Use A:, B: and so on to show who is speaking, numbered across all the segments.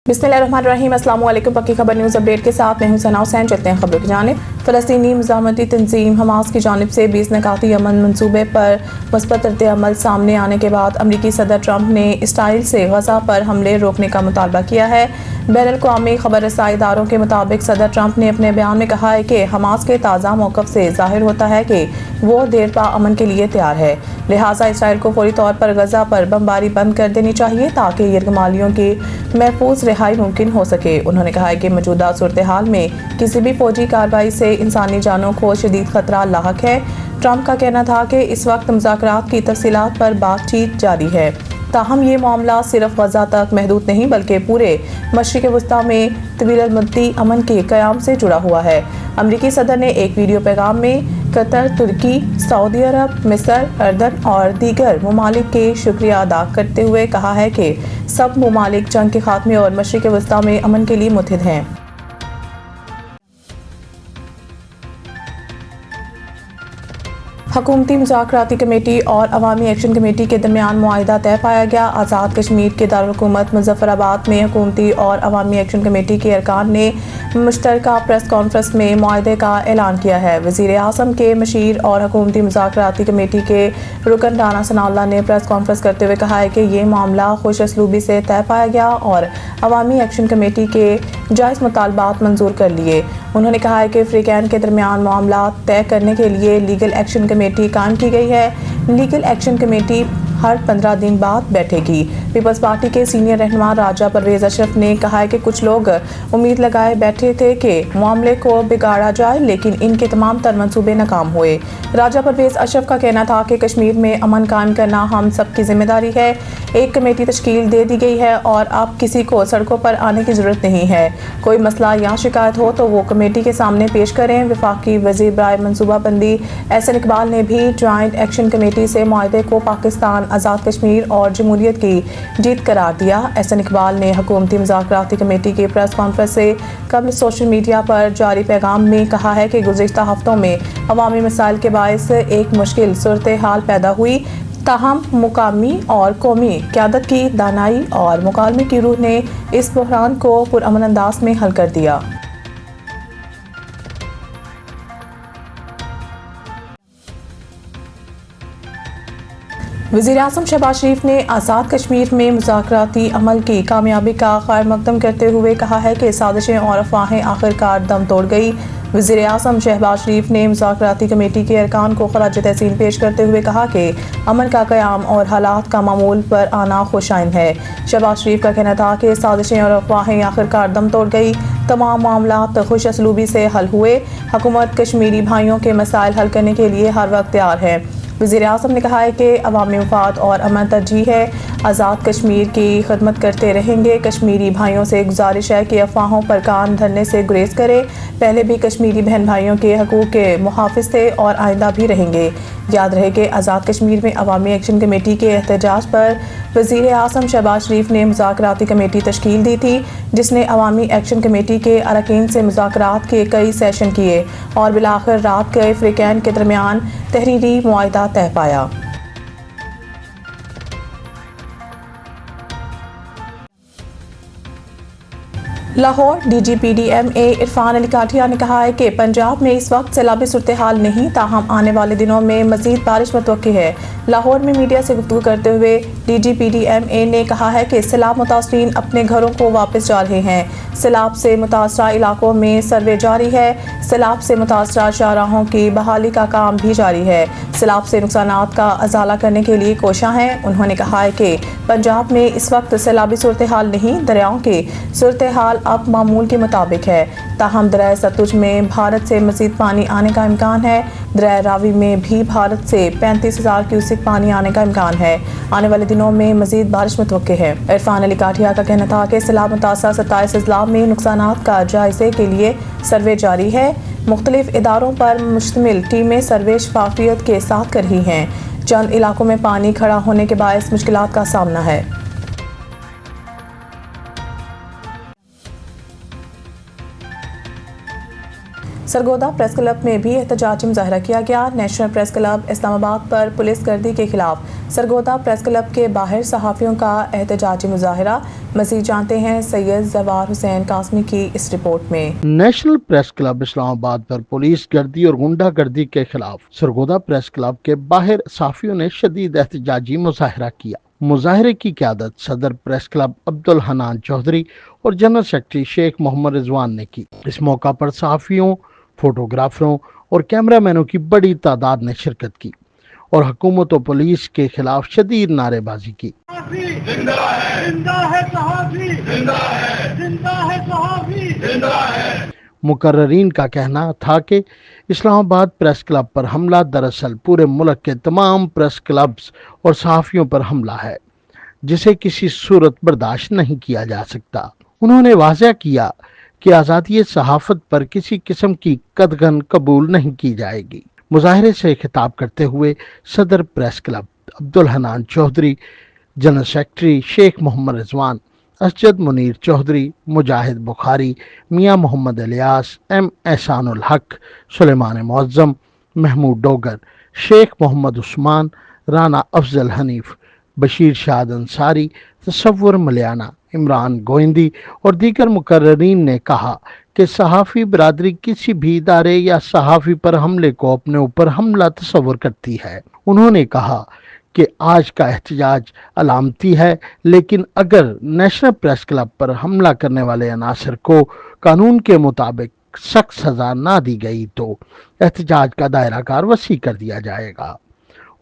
A: बिस्मिल्लाहिर्रहमानिर्रहीम। अस्सलाम वालेकुम। पक्की खबर न्यूज़ अपडेट के साथ मैं हूं सना हुसैन। चलते हैं खबरों की जानिब। फ़लस्तीनी मुज़ाहमती तंजीम हमास की जानिब से 20 निकाती अमन मनसूबे पर मुस्बत रद्द-ए-अमल सामने आने के बाद अमरीकी सदर ट्रंप ने इसराइल से गज़ा पर हमले रोकने का मुतालबा किया है। बैनुल-अक़वामी खबर रसाई इदारों के मुताबिक सदर ट्रंप ने अपने बयान में कहा है कि हमास के ताज़ा मौक़िफ़ से ज़ाहिर होता है कि वो देरपा अमन के लिए तैयार है, लिहाजा इसराइल को फौरी तौर पर गज़ा पर बमबारी बंद कर देनी चाहिए ताकि यरगमालियों की महफूज रिहाई मुमकिन हो सके। उन्होंने कहा है कि मौजूदा सूरत हाल में किसी भी फौजी कार्रवाई से इंसानी जानों को शदीद खतरा लाहक है। ट्रंप का कहना था कि इस वक्त मुज़ाकरात की तफसीलात पर बातचीत जारी है, ताहम ये मामला सिर्फ गज़ा तक महदूद नहीं बल्कि पूरे मशरिक़ वस्ता में तवील मुद्दती अमन के क़याम से जुड़ा हुआ है। अमरीकी सदर ने एक वीडियो पैगाम में कतर, तुर्की, सऊदी अरब, मिस्र, अर्दन और दीगर ममालिक के शुक्रिया अदा करते हुए कहा है कि सब ममालिक जंग के खात्मे और मशरिक़ वस्ता में अमन के लिए मुत्तहिद हैं। हुकूमती मुज़ाकराती कमेटी और अवामी एक्शन कमेटी के दरमियान मुआहिदा तय पाया गया। आज़ाद कश्मीर के दारुल-हुकूमत मुज़फ़्फ़राबाद में हुकूमती और अवामी एक्शन कमेटी के अरकान ने मुश्तरका प्रेस कॉन्फ्रेंस में मुआहिदे का ऐलान किया है। वज़ीर-ए-आज़म के मशीर और हुकूमती मुज़ाकराती कमेटी के रुकन राना सनाउल्लाह ने प्रेस कॉन्फ्रेंस करते हुए कहा है कि ये मामला खुश असलूबी से तय पाया गया और अवामी एक्शन कमेटी के जायज़ मुतालबात मंजूर कर लिए। उन्होंने कहा है कि फ़रीक़ैन के दरमियान मामला तय करने के लिए लीगल एक्शन कमेटी कायम की गई है। लीगल एक्शन कमेटी हर 15 दिन बाद बैठेगी। पीपल्स पार्टी के सीनियर रहनुमा राजा परवेज़ अशरफ ने कहा है कि कुछ लोग उम्मीद लगाए बैठे थे कि मामले को बिगाड़ा जाए, लेकिन इनके तमाम तर मंसूबे नाकाम हुए। राजा परवेज़ अशरफ का कहना था कि कश्मीर में अमन कायम करना हम सब की जिम्मेदारी है। एक कमेटी तश्कील दे दी गई है और अब किसी को सड़कों पर आने की ज़रूरत नहीं है। कोई मसला या शिकायत हो तो वो कमेटी के सामने पेश करें। वफाकी वज़ीर बराए मनसूबाबंदी एहसन इकबाल ने भी जॉइंट एक्शन कमेटी से मुआहिदे को पाकिस्तान, आज़ाद कश्मीर और जमहूरियत की जीत करार दिया। एहसन इकबाल ने हुकूमती मुज़ाकराती कमेटी की प्रेस कॉन्फ्रेंस से कबल सोशल मीडिया पर जारी पैगाम में कहा है कि गुज़िश्ता हफ्तों में अवामी मसाइल के बायस एक मुश्किल सूरत हाल पैदा हुई, ताहम मुकामी और कौमी क़यादत की दानाई और मुकालमे की रूह ने इस बहरान को पुरअमन अंदाज में हल कर दिया। वज़ीर-ए-आज़म शहबाज शरीफ ने आज़ाद कश्मीर में मुज़ाकराती अमल की कामयाबी का खैर मकदम करते हुए कहा है कि साजिशें और अफवाहें आखिरकार दम तोड़ गई। वज़ीर-ए-आज़म शहबाज शरीफ ने मुज़ाकराती कमेटी के अरकान को खराज तहसीन पेश करते हुए कहा कि अमन का क़याम और हालात का मामूल पर आना खुशाइन है। शहबाज शरीफ का कहना था कि साजिशें और अफवाहें आखिरकार दम तोड़ गई, तमाम मामलात खुश असलूबी से हल हुए। हुकूमत कश्मीरी भाइयों के मसाइल हल करने के लिए हर वक्त तैयार है। वज़ीर-ए-आज़म ने कहा है कि अवामी मफाद और अमन तरजीह है, आज़ाद कश्मीर की खिदमत करते रहेंगे। कश्मीरी भाइयों से गुजारिश है कि अफवाहों पर कान धरने से गुरेज करें। पहले भी कश्मीरी बहन भाइयों के हकूक़ के मुहाफ़िज़ थे और आइंदा भी रहेंगे। याद रहे कि आज़ाद कश्मीर में अवामी एक्शन कमेटी के एहतजाज पर वज़ीर-ए-आज़म शहबाज शरीफ ने मुज़ाकराती कमेटी तश्कील दी थी, जिसने अवामी एक्शन कमेटी के अरकान से मुज़ाकरात के कई सेशन किए और बिलाखिर रात गए फ़रीक़ैन के दरमियान तहरीरी मुआहिदा तय पाया। लाहौर DGPDMA इरफान अली काठिया ने कहा है कि पंजाब में इस वक्त सैलाबी सूरत हाल नहीं, ताहम आने वाले दिनों में मज़ीद बारिश मुतवक्की है। लाहौर में मीडिया से गुफ्तगू करते हुए DGPDMA ने कहा है कि सैलाब मुतासरीन अपने घरों को वापस जा रहे हैं। सैलाब से मुतासरा इलाकों में सर्वे जारी है। सैलाब से मुतासरा शाहराहों की बहाली का काम भी जारी है। सैलाब से नुकसानात का अजाला करने के लिए कोशिशां हैं। उन्होंने कहा है कि पंजाब में इस वक्त सैलाबी सूरत हाल नहीं, दरियाओं की सूरत हाल अब मामूल के मुताबिक है। ताहम दरिया सतलुज में भारत से मज़ीद पानी आने का इम्कान है। दरिया रावी में भी भारत से 35,000 क्यूसेक पानी आने का इम्कान है। आने वाले दिनों में मज़ीद बारिश मुतवक्के है। इरफान अली काठिया का कहना था कि सैलाब मुतासरा 27 अजला में नुकसानात का जायजे के लिए सर्वे जारी है। मुख्तलिफ इदारों पर मुश्तमिल टीमें सर्वे शफाफियत के साथ कर रही हैं। चंद इलाकों में पानी खड़ा होने के बायस मुश्किलात का सामना है। सरगोदा प्रेस क्लब में भी एहतजाजी मुजाहरा किया गया। नेशनल प्रेस क्लब इस्लामाबाद पर पुलिस गर्दी के खिलाफ सरगोदा प्रेस क्लब के बाहर सहाफ़ियों का एहतजाजी मुजाहरा। मज़ीद जानते हैं सैयद जवार हुसैन कासमी की इस रिपोर्ट में।
B: नेशनल प्रेस क्लब इस्लामाबाद पर पुलिस गर्दी और गुंडा गर्दी के खिलाफ सरगोदा प्रेस क्लब के बाहर सहाफ़ियों ने शदीद एहतजाजी मुजाहरा किया। मुजाहरे की क़यादत सदर प्रेस क्लब अब्दुल हनान चौधरी और जनरल सेक्रेटरी शेख मोहम्मद रिजवान ने की। इस मौका पर सहाफ़ियों, फोटोग्राफरों और कैमरामैनों की बड़ी तादाद ने शिरकत की और हुकूमत और पुलिस के खिलाफ शदीद नारेबाजी की।
C: जिंदा है, जिंदा है सहाफ़ी, जिंदा है, जिंदा है सहाफ़ी, जिंदा है।
B: मुकर्ररीन का कहना था कि इस्लामाबाद प्रेस क्लब पर हमला दरअसल पूरे मुल्क के तमाम प्रेस क्लब्स और सहाफ़ियों पर हमला है, जिसे किसी सूरत बर्दाश्त नहीं किया जा सकता। उन्होंने वाज़ह किया कि आज़ादी सहाफ़त पर किसी किस्म की कदगन कबूल नहीं की जाएगी। मुजाहरे से खिताब करते हुए सदर press club Abdul Hanan Chaudhry, general secretary Sheikh Mohammad Rizwan, Asjad Munir Chaudhry, Mujahid Bukhari, Mian Mohammad Ilyas, M Ehsanul हक, सुलेमान मुअज़्ज़म, महमूद डोगर, शेख मोहम्मद उस्मान, राना अफजल हनीफ, बशीर शाद अंसारी, तसव्वुर मलियाना, इमरान गोइंदी और दीगर मुकर्ररीन ने कहा कि सहाफ़ी बरादरी किसी भी इदारे या सहाफ़ी पर हमले को अपने ऊपर हमला तस्वर करती है। उन्होंने कहा कि आज का एहतजाज अलामती है, लेकिन अगर नेशनल प्रेस क्लब पर हमला करने वाले अनासर को कानून के मुताबिक सख्त सजा ना दी गई तो एहतजाज का दायरा कार वसी कर दिया जाएगा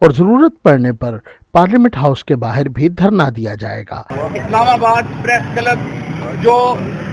B: और ज़रूरत पड़ने पर पार्लियामेंट हाउस के बाहर भी धरना दिया जाएगा।
C: इस्लामाबाद प्रेस क्लब जो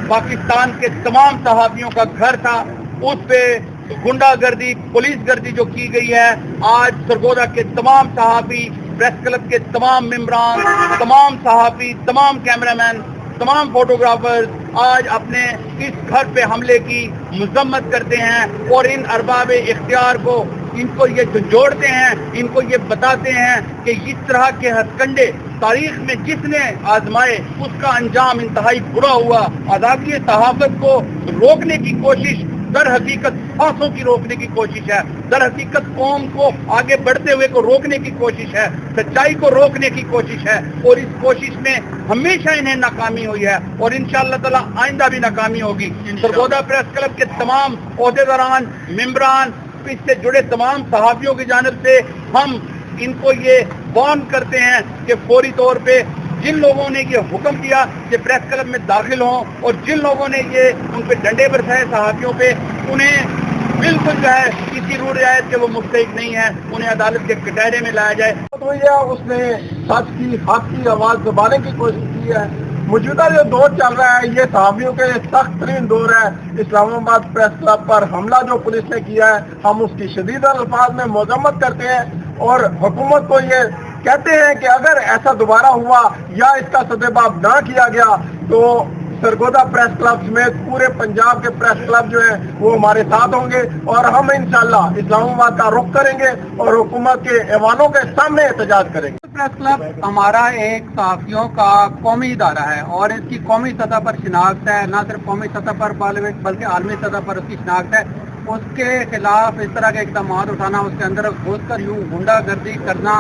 C: पाकिस्तान के तमाम सहाफ़ियों का घर था, उस पे गुंडागर्दी, पुलिस गर्दी जो की गई है, आज सरगोदा के तमाम सहाफ़ी, प्रेस क्लब के तमाम मेंबरान, तमाम सहाफ़ी, तमाम कैमरामैन, तमाम फोटोग्राफर्स आज अपने इस घर पे हमले की मजम्मत करते हैं और इन अरबाब इख्तियार को इनको ये जोड़ते हैं, इनको ये बताते हैं कि इस तरह के हथकंडे तारीख में जिसने आजमाए उसका अंजाम इंतहाई बुरा हुआ। आज़ादी सहाफ़त को रोकने की कोशिश दर हकीकत फांसों की रोकने की कोशिश है, दर हकीकत कौम को आगे बढ़ते हुए को रोकने की कोशिश है, सच्चाई को रोकने की कोशिश है और इस कोशिश में हमेशा इन्हें नाकामी हुई है और इंशाअल्लाह ताला आइंदा भी नाकामी होगी। सरगोदा प्रेस क्लब के तमाम ओहदेदारान, मेंबरान, इससे जुड़े तमाम सहाफ़ियों की जानिब से हम इनको ये वार्न करते हैं कि फौरी तौर पे जिन लोगों ने ये हुक्म दिया कि प्रेस क्लब में दाखिल हों और जिन लोगों ने ये उन पे डंडे बरसाए सहाफ़ियों पे, उन्हें बिल्कुल जो है किसी रूह रियायत के वो मुस्तहिक नहीं है, उन्हें अदालत के कटहरे में लाया जाए।
D: तो यह उसने सच की, हक की आवाज़ दबाने की कोशिश की है। मौजूदा जो दौर चल रहा है, ये सहाफ़ियों के सख्त तरीन दौर है। इस्लामाबाद प्रेस क्लब पर हमला जो पुलिस ने किया है, हम उसकी शदीद अल्फाज में मजम्मत करते हैं और हुकूमत को ये कहते हैं कि अगर ऐसा दोबारा हुआ या इसका सदेबाब ना किया गया तो सरगोदा प्रेस क्लब समेत पूरे पंजाब के प्रेस क्लब जो है वो हमारे साथ होंगे और हम इंशाअल्लाह इस्लामाबाद का रुख करेंगे और हुकूमत के ऐवानों के सामने एहतजाज करेंगे।
E: प्रेस क्लब हमारा एक सहाफ़ियों का कौमी इदारा है और इसकी कौमी सतह पर शिनाख्त है, न सिर्फ कौमी सतह पर बल्कि आलमी सतह पर उसकी शिनाख्त है। उसके खिलाफ इस तरह के इक़दाम उठाना, उसके अंदर घुस कर यूँ गुंडागर्दी करना,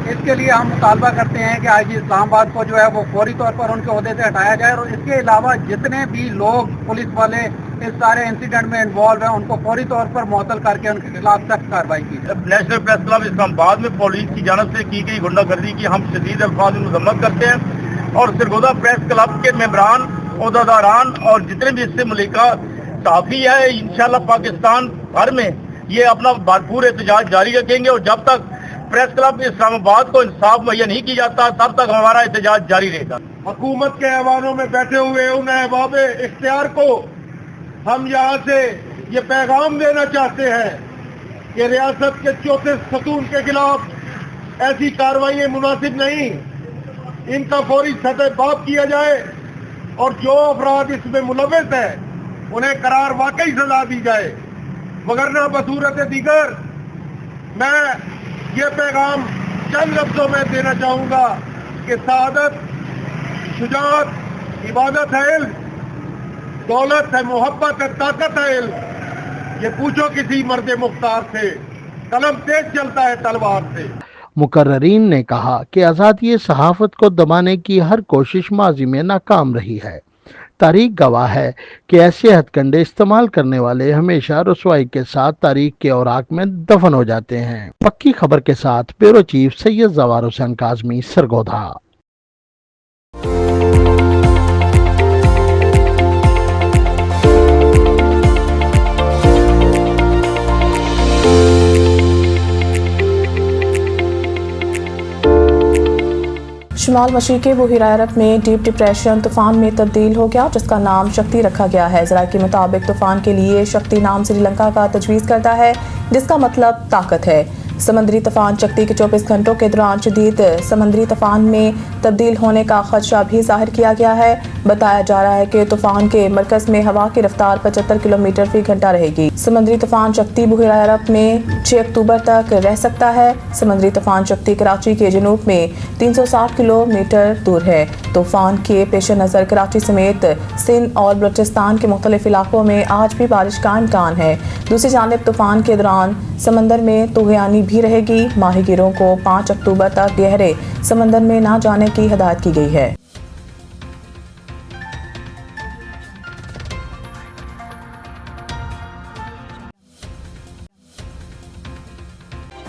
E: इसके लिए हम मुतालबा करते हैं कि आईजी इस्लामाबाद को जो है वो फौरी तौर पर उनके ओहदे से हटाया जाए और इसके अलावा जितने भी लोग पुलिस वाले इस सारे इंसिडेंट में इन्वॉल्व हैं उनको फौरी तौर पर मुअत्तल करके उनके खिलाफ सख्त कार्रवाई की जाए।
C: नेशनल प्रेस क्लब इस्लामाबाद में पुलिस की जानिब से की गई गुंडागर्दी की हम शदीद अल्फाज में मजम्मत करते हैं और सरगोदा प्रेस क्लब के मेंबरान, ओहदेदारान और जितने भी इससे मुल्का सहाफ़ी है, इंशाअल्लाह पाकिस्तान भर में ये अपना भरपूर एहतजाज जारी रखेंगे और जब तक प्रेस क्लब इस्लामाबाद को इंसाफ मुहैया नहीं की जाता तब तक हमारा एहतजाज जारी रहेगा।
D: हुकूमत के ऐवानों में बैठे हुए उन अहबाब इख्तियार को हम यहाँ से ये पैगाम देना चाहते हैं कि रियासत के चौथे सतून के खिलाफ ऐसी कार्रवाई मुनासिब नहीं, इनका फौरी सदेबाब किया जाए और जो अफराद इसमें मुलव्वस है उन्हें करार वाकई सजा दी जाए, वगरना बसूरत दीगर मैं ये पैगाम चंद लफ्जों में देना चाहूँगा कि सआदत, शुजाअत, इबादत है इल्म, दौलत है मोहब्बत है, ताकत है इल्म। ये पूछो किसी मर्द मुख्तार से, कलम तेज चलता है तलवार से।
B: मुकर्ररीन ने कहा कि आज़ादी सहाफ़त को दबाने की हर कोशिश माजी में नाकाम रही है। तारीख गवाह है कि ऐसे हथकंडे इस्तेमाल करने वाले हमेशा रुसवाई के साथ तारीख के औराक में दफन हो जाते हैं। पक्की खबर के साथ ब्यूरो चीफ सैयद जवार हुसैन काज़मी, सरगोधा।
A: शुमाल मशरिकी बहिरा अरब में डीप डिप्रेशन तूफान में तब्दील हो गया, जिसका नाम शक्ति रखा गया है। ज़राए के मुताबिक तूफान के लिए शक्ति नाम श्रीलंका का तजवीज़ करता है, जिसका मतलब ताकत है। समंदरी तूफान शक्ति के 24 घंटों के दौरान शदीद समंदरी तूफान में तब्दील होने का खदशा भी जाहिर किया गया है। बताया जा रहा है कि तूफान के मरकज में हवा की रफ्तार 75 किलोमीटर फी घंटा रहेगी। समंदरी तूफान शक्ति बहिरा अरब में 6 अक्टूबर तक रह सकता है। समंदरी तूफान शक्ति कराची के जनूब में 360 किलोमीटर दूर है। तूफान के पेश नज़र कराची समेत सिंध और बलूचिस्तान के मुख्तलिफ इलाकों में आज भी बारिश का इम्कान है। दूसरी जानिब तूफान के दौरान समंदर में तुग़यानी भी रहेगी। माहीगीरों को 5 अक्टूबर तक गहरे समंदर में ना जाने की हिदायत की गई है।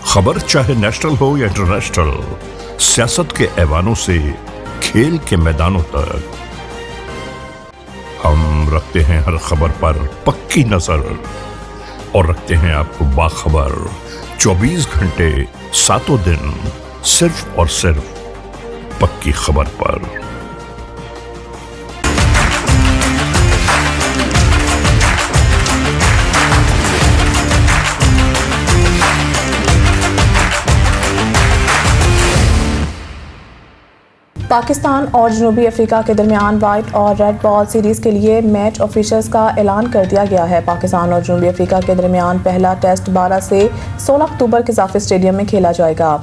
F: खबर चाहे नेशनल हो या इंटरनेशनल, सियासत के ऐवानों से खेल के मैदानों तक, हम रखते हैं हर खबर पर पक्की नजर और रखते हैं आपको बाखबर 24 घंटे 7 दिन सिर्फ और सिर्फ पक्की खबर पर।
A: पाकिस्तान और जनूबी अफ्रीका के दरमियान वाइट और रेड बॉल सीरीज के लिए मैच ऑफिशियल्स का ऐलान कर दिया गया है। पाकिस्तान और जनूबी अफ्रीका के दरमियान पहला टेस्ट 12 से 16 अक्टूबर के ज़ाफी स्टेडियम में खेला जाएगा।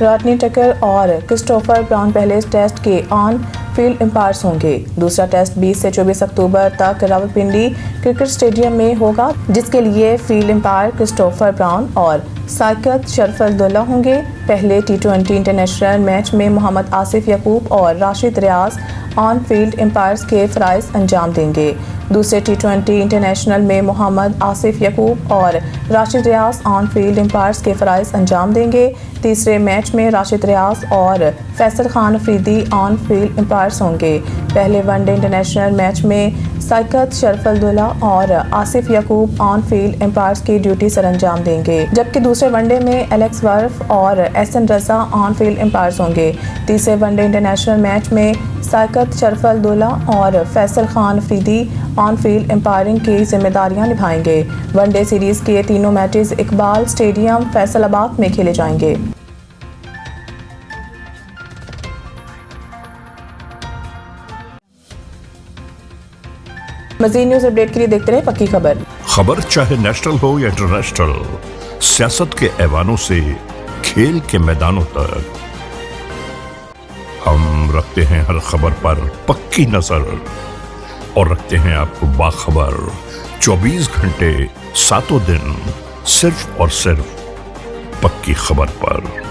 A: रॉडनी टकर और क्रिस्टोफर ब्राउन पहले टेस्ट के ऑन फील्ड एम्पायर्स होंगे। दूसरा टेस्ट 20 से 24 अक्टूबर तक रावलपिंडी क्रिकेट स्टेडियम में होगा, जिसके लिए फील्ड एम्पायर क्रिस्टोफर ब्राउन और साकित शरफ-उल-दौला होंगे। पहले T20 इंटरनेशनल मैच में मोहम्मद आसिफ यकूब और राशिद रियाज ऑन फील्ड एम्पायर्स के फ़राइज़ अंजाम देंगे। दूसरे T20 इंटरनेशनल में मोहम्मद आसिफ यकूब और राशिद रियाज ऑन फील्ड एम्पायर्स के फ़राइज़ अंजाम देंगे। तीसरे मैच में राशिद रियाज और Faisal Khan Afridi on field umpires होंगे। पहले वनडे इंटरनेशनल मैच में साकित शरफ-उल-दौला और Asif Yaqoob on field umpires की ड्यूटी सरअंजाम देंगे, जबकि दूसरे वनडे में एलेक्स वर्फ और Ahsan Raza on field umpires होंगे। तीसरे वनडे इंटरनेशनल मैच में साकित शरफ-उल-दौला और Faisal Khan Afridi on field umpiring की जिम्मेदारियां निभाएंगे। वनडे सीरीज के तीनों मैचेस इकबाल स्टेडियम फैसलाबाद में खेले जाएंगे। मज़ीद न्यूज़ अपडेट के लिए देखते रहे पक्की खबर।
F: खबर चाहे नेशनल हो या इंटरनेशनल, सियासत के ऐवानों से खेल के मैदानों तक, हम रखते हैं हर खबर पर पक्की नजर और रखते हैं आपको बाखबर 24 घंटे 7 दिन सिर्फ और सिर्फ पक्की खबर पर।